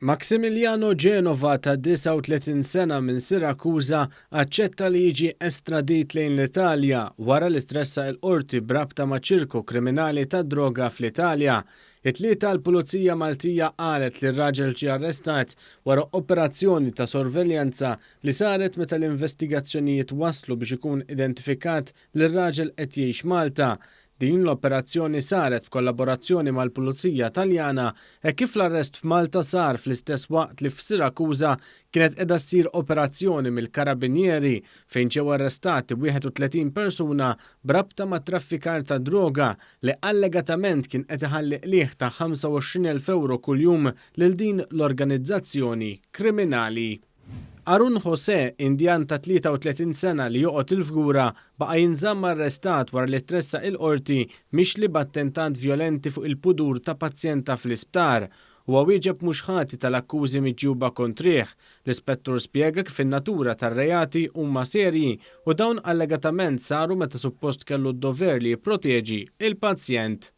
Maximiliano Genova ta' 39 sena minn Sirakuża aċċetta li jiġi estradit lejn l-Italja wara li tressa l-qorti brabta ma' ċirku kriminali ta' droga fl-Italja. It-tlieta l-Pulizija Maltija qalet li r-raġel ġie arrestat wara operazzjoni ta' sorveljanza li saret meta l-investigazzjonijiet waslu biex ikun identifikat li r-raġel qed jgħix Malta. Din l-operazzjoni saret b'kollaborazzjoni mal-Pulizija Taljana kif l-arrest f'Malta sar fl-istess waqt li f'Sirakuża kienet qiegħda ssir operazzjoni mill-Karabinieri fejn ġew arrestati 31 persuna brabta ma' traffikar ta' droga li allegatament kien qed iħalli qlieħ ta' 25,000 euro kuljum lil din l-organizzazzjoni kriminali. Arun Jose, Indjan ta' 33 sena li joqgħod il-fgura, baqa' jinżamm arrestat wara li tressa il-qorti mixli b'attentat vjolenti fuq il-pudur ta' pazjenta fl-isptar. Huwa wieġeb mhux ħati tal-akkużi miġjuba kontrih. L-ispettur spjega kif in-natura tar-reati huma serji u dawn allegatament saru meta suppost kellu d-dover li jipproteġi il-pazjent.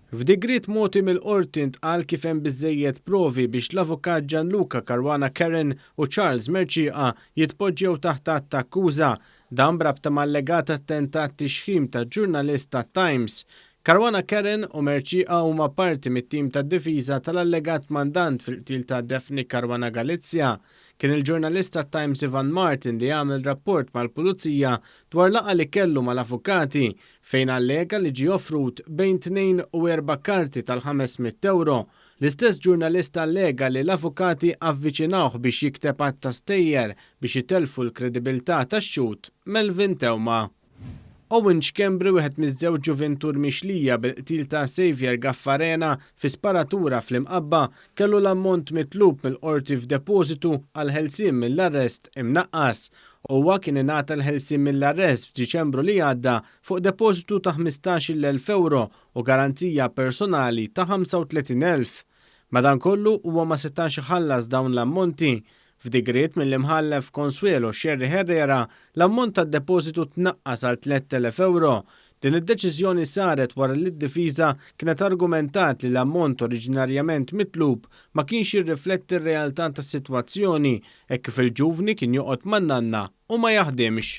F'digrit moti mill-qorti ntqal kif hemm biżżejjed provi biex l-avukat Gianluca Caruana Keren u Charles Merċieqa jitpoġġew taħt attakkuża dan brabta mal-legat attentat tixħim ta' ġurnalista Times. Caruana Keren u Merċieqa huma parti mit-tim tad-difiża tal-allegat mandant fil-qtil ta' Daphne Caruana Galizia. Kien il-ġurnalista Times Ivan Martin li għamel rapport mal-Pulizija dwar laqgħa li kellu mal-avukati fejn allega li ġie offrut bejn 2 u 4 karti tal-500 euro. L-istess ġurnalista allega li l-avukati avviċinawh biex jikteb għatta stejjer biex jitelfu l-kredibilità tax-xut Melvin Tewma. Owen Xkembri wieħed miż-żewġ ġuventur mixlija bil-qtil ta' Xavier Gaffarena fi sparatura fl-imqabba kellu l-ammont mitlub mill-qorti f'depożitu għal ħelsien mill-arrest imnaqqas. Huwa kien ingħata l-ħelsien mill-arrest f'Diċembru li għadda fuq depożitu ta' 15,000 euro u garanzija personali ta' 35,000. Madankollu huwa ma setax iħallas dawn l-ammonti. F'digriet mill-imħallef Consuelo Sherry Herrera l-ammont tad-depożitu tnaqqas għal 3,000 euro. Din id-deċiżjoni saret wara li d-difiża kienet argumentat li l-ammont oriġinarjament mitlub ma kienx jirrifletti r-realtà tas-sitwazzjoni hekk kif il-ġuvni kien joqgħod man-nanna u ma jaħdimx.